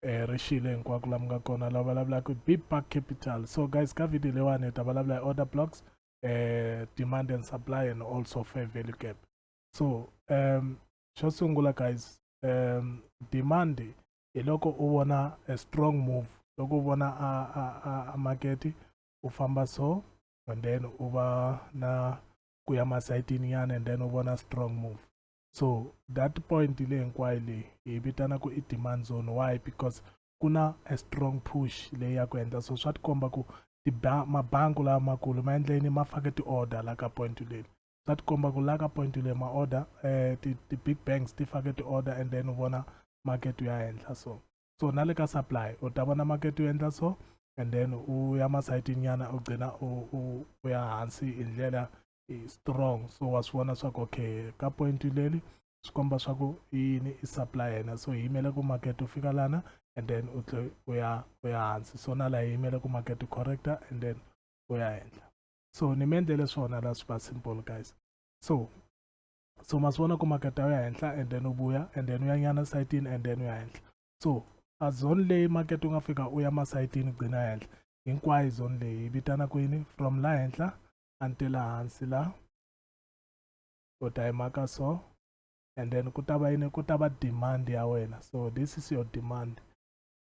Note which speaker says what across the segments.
Speaker 1: rishile hinkwako laha mi nga kona lava vulavulaka big buck capital. So guys, ka video leyiwani hi ta vulavula order blocks, demand and supply, and also fair value gap. So xo sungula guys, demand hi loko u vona a strong move, loko u vona a market u famba so, and then u va na ku ya masayitini yana, and then u vona strong move. So that point leyi hinkwayo leyi hi vitana ku i demand zone. Why? Because kuna a strong push leyi ya ku endla so. Swa tikomba ku mabangi lamakulu ma endleni ma fake ti-order la ka point leyi. Swa tikomba ku la ka point leyi ma-order ti-big banks ti fake ti-order, and then u vona market ya endla so. So na le ka supply u ta vona market yu endla so, and then u ya masayitini nyana u gcina u ya hansi hi ndlela strong. So wa swi vona swa ku okay, ka point leri swi komba swa ku yini i supply yena, so hi yimele ku market u fika lana, and then u tlhe u ya hansi. So na laha hi yimele ku market u correcta, and then u ya henhla. So ni mi endlele swona la swi va simple guys. So ma swi vona ku market u ya henhla, and then u vuya, and then u ya nyana sayitini, and then u ya henhla. So a zone leyi market u nga fika u ya masayitini gcina henhla, hinkwayo zone leyi hi vitana ku yini, from la henhla until hansi la u ta yi maka so, and then ku ta va yini, ku ta va demand ya wena. So this is your demand,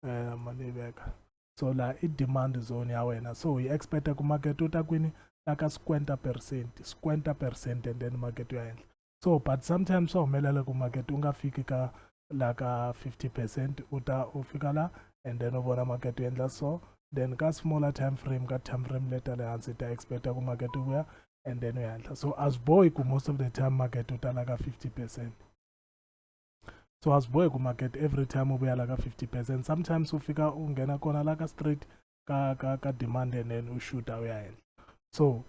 Speaker 1: mani veka. So la i demand zone ya wena. So hi expecta ku market u ta kwini la ka 50%, and then market ya henhla. So but sometimes swa humelela ku market u nga fiki ka la ka 50%, u fika la, and then u vona market u endla so, then ka smaller time frame, ka time frame leta le hansi ta expecta ku market u vuya, and then u ya henhla. So as boy ku most of the time market u ta la ka 50%. So as boy ku market every time u vuya la ka 50%. Sometimes u fika u nghena kona la ka straight ka demand, and then u shoota u ya henhla. So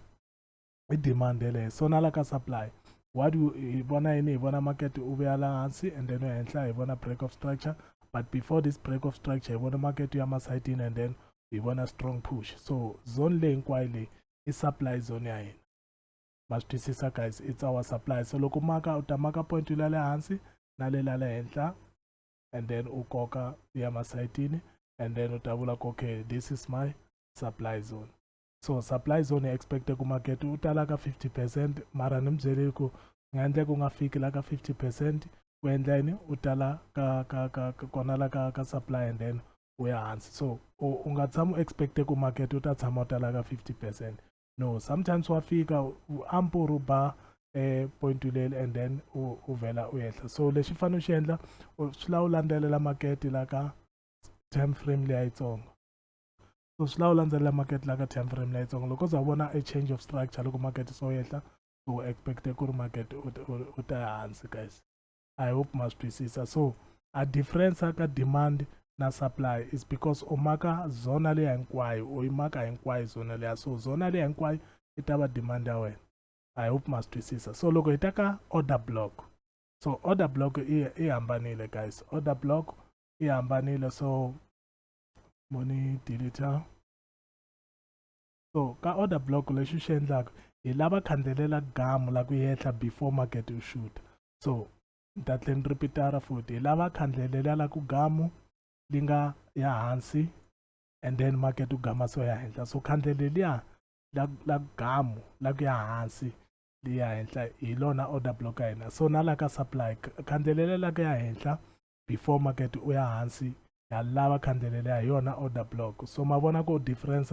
Speaker 1: i demand leyo. So na la ka supply, what do hi vona yini, hi vona market u vuya la hansi, and then u ya henhla, hi vona break of structure. But before this break of structure hi vona market u ya masayitini, and then hi vona strong push. So zone leyi hinkwayo leyi i supply zone ya hina. Ma swi twisisa guys, it's our supply. So loko u ta maka point u la le hansi na le la le henhla, and then u koka ya masayitini, and then u ta vula ku okay, this is my supply zone. So supply zone hi expecte ku market u ta la ka 50%, mara ni mi byele ku nga endleka u nga fiki la ka 50%, u endla yini, u ta la kona la ka supply, and then u ya hansi. So u nga tshama u expecte ku market u ta tshama u ta la ka 50%. No, sometimes wa fika ampuru ba point leyi, and then u vhela u henhla. So lexi fanele xi endla, swi lava u landzelela market la ka time frame leya yitsongo. So swi lava u landzelela market la ka time frame leya yitsongo. Loko za vona a change of structure, loko market so henhla, u expecte ku ri market u ta ya hansi guys. I hope ma swi twisisa. So a difference ka demand na supply is because u maka zona leya hinkwayo, u yi maka hinkwayo zona leya. So zona leya hinkwayo yi ta va demand ya wena. I hope ma swi twisisa. So loko hi ta ka order block, so order block i hambanile guys. Order block i hambanile. So money delete. So ka order block lexi xi endlaka, hi lava khandelela gamu la ku henhla before market u shoot. So ta tlhela ni ripitara futhi, hi lava khandlelela la ku gamu li nga ya hansi, and then market u gama so ya henhla. So khandleleliya la gamu la ku ya hansi li ya henhla hi lona order block ya hina. So na la ka supply, khandlelela la ku ya henhla before market u ya hansi, ya lava khandlelela hi yona order block. So ma vona ku difference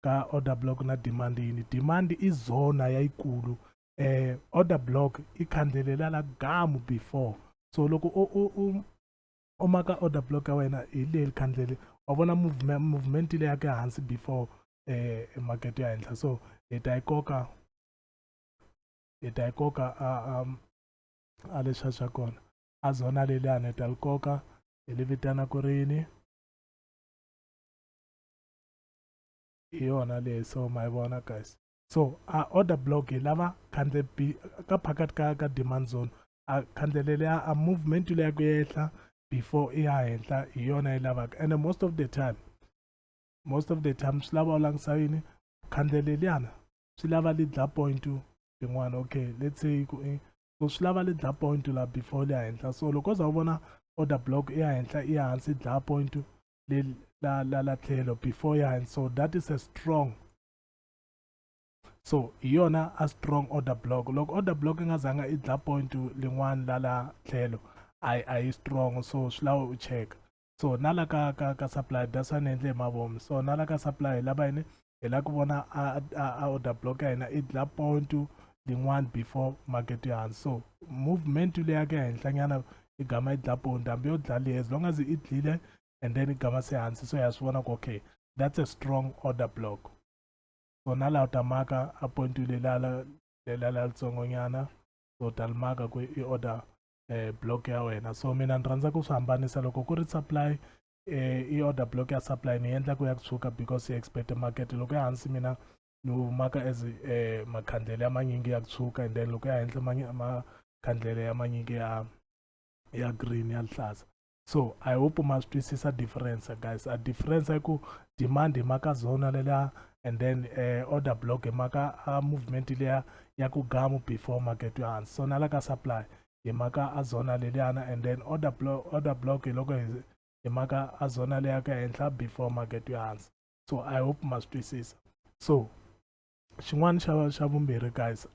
Speaker 1: ka order block na demand yini. Demand i zona ya yikulu, order block i khandlelela la gamu before. So loko u maka order block ya wena hi leyi khandlele, wa vona movement leyi ya ke hansi before market ya henhla. So hi ta yi koka a leswiya swa kona, a zona leliyani hi ta li koka hi li vitana ku ri yini, hi yona leyi. So ma yi vona guys. So a order block hi lava ka phakati ka demand zone, a khandlelele a movement leyi ya ku henhla before i ya henhla hi yona yi lavaka. And most of the time swi lava u langisa yini, khandleleliyana swi lava li dla point tin'wana. Okay, let's say so swi lava li dla point la before li ya henhla. So loko za u vona order block i ya henhla i ya hansi dla point, la tlhelo before ya, and so that is a strong, so yona a strong order block. Loko order block ingazanga idla point lin'wana la tlhelo I strong, so swi lava u check. So nala ka supply that's one endle mavomu, so nala ka supply laba yini hi la ku vona a order block ya hina idla point lin'wana before market ya hansi. So movement leya ke henhla nyana igama idla point hambi yo dla leyi, as long as it dlile and then igama se hansi, so ya swi vona ku okay that's a strong order block. So nala utamaka a point lelala litsongo nyana, so talimaka ku i order block ya wena. So mina ni rhandza ku swi hambanisa. Loko ku ri supply i order block ya supply ni endla ku ya kusuka because i expect market loko ya hansi mina ni maka as makhandlele ya manyingi ya kusuka, and then loko ya henhla makhandlele ya manyingi ya green ya rihlaza. So I hope ma swi twisisa difference guys. A difference i ku demand hi maka zona leya, and then order block hi maka movement leya ya ku gamu before market ya hansi. So nala ka supply hi maka a zona leliyana, and then order block hi loko hi maka a zona leya ka henhla before market ya hansi. So I hope ma swi twisisa. So xin'wana xa vumbirhi guys,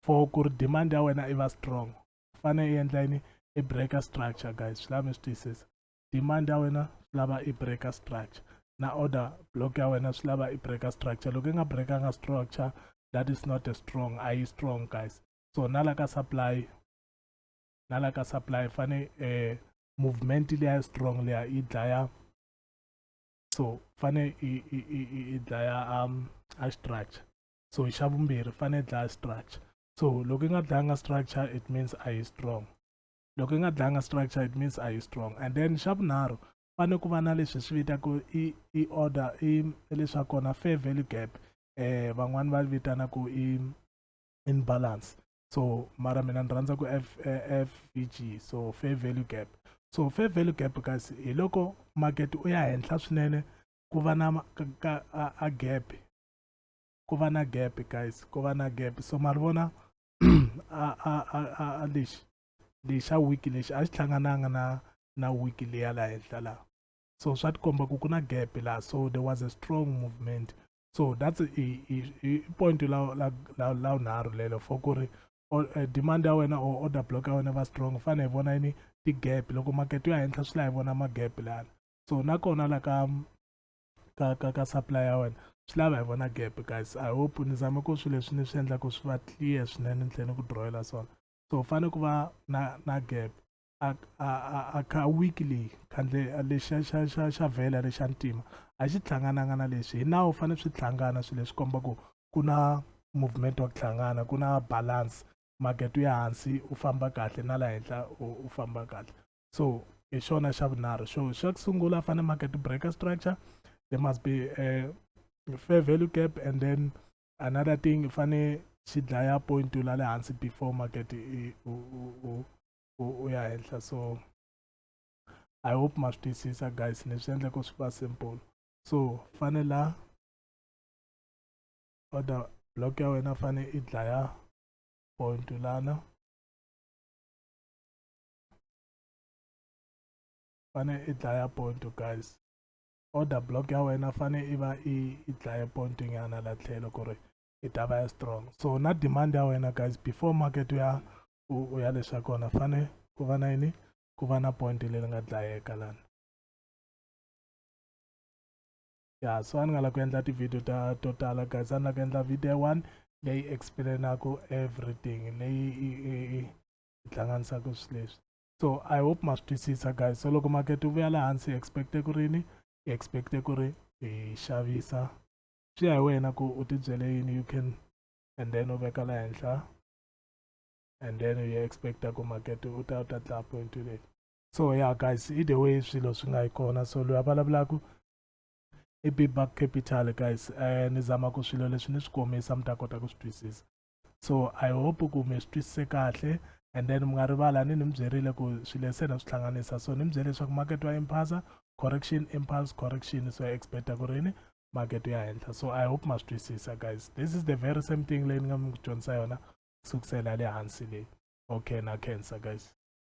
Speaker 1: for ku ri demand ya wena i va strong fane i endla yini, i breaker structure guys. Swi lava mi swi twisisa, demand ya wena swi lava i breaker structure, na order block ya wena swi lava i breaker structure. Loko i nga breakanga structure, that is not a strong, a yi strong guys. So nala ka supply fane movement leya strong leya i dlaya, so fane i dlaya a structure. So xa vumbirhi fane dlaya structure. So loko i nga dlayanga structure it means a yi strong, loko i nga dlayanga structure it means a yi strong. And then xa vunharhu fane ku va na leswi swi vitaku i order i leswa kona fair value gap, van'wani va vitana ku i imbalance. So mara mina ni rhandza ku FVG, so fair value gap. So fair value gap guys hi loko market u ya henhla swinene ku va na a gap, ku va na gap guys, ku va na gap. So ma ri vona lexi xa week lexi a xi hlangananga na week leya la henhla laha, so swa tikomba ku na gap laha, so there was a strong movement. So that's i point la unharhu lelo for ku ri demand ya wena or order block ya wena va strong fane hi vona yini ti-gap. Loko market ya henhla swi la hi vona ma-gap lana, so nakona la ka supply ya wena swi lava hi vona gap guys. I hope ni zame ku swilo leswi ni swi endla ku swi va clear swinene ni tlhela ni ku drawela swona. So fane ku va na gap a ka weekly khandle lexi xa vhela lexa ntima a xi hlangananga na leswi. Hi nawu fane swi hlangana swilo leswi kombaku ku na movement wa ku hlangana, ku na balance, market ya hansi u famba kahle na la henhla u famba kahle. So hi xona xa vunharhu. Xa ku sungula fane market breaker structure, there must be a fair value gap, and then another thing fane xi dlaya point la le hansi before market u ya henhla. So I hope ma swi twisisa guys, ni swi endla ku swi va simple. So fane la order block ya wena fane i dlaya point lana, fane i dlaya point guys. Order block ya wena fane i va i dlaya point nyana la tlhelo ku ri i ta va ya strong. So na demand ya wena guys before market u ya leswa kona fane ku va na yini, ku va na point leyi nga dlayeka lana. Yeah, so a ni nga lava ku endla ti-video to tala guys, a ni lava ku endla video 1 leyi explainaku everything, leyi i hlanganisaka swilo leswi. So I hope ma swi twisisa guys. So loko market wu vuya la hansi hi expecte ku rini, hi expecte ku ri hi xavisa. Swi ya hi wena ku u tibyele yini, you can and then u veka la henhla and then you expecta ku market u ta dlaya point leyi. So yeah guys, either way swilo swi nga yi kona. So loyi a vulavulaku i Big Buck Capital guys. Ni zama ku swilo leswi ni swi komisa mi ta kota ku swi twisisa. So I hope ku mi swi twisise kahle, and then mi nga rivala ni mi byerile ku swilo se na swi hlanganisa. So ni mi byele leswaku market wa impulse correction, impulse correction, so hi expecta ku rini, market ya henhla. So I hope ma swi twisisa guys. This is the very same thing leyi ni nga mi dyondzisa yona kusukisela le hansi leyi. Okay na khensa guys.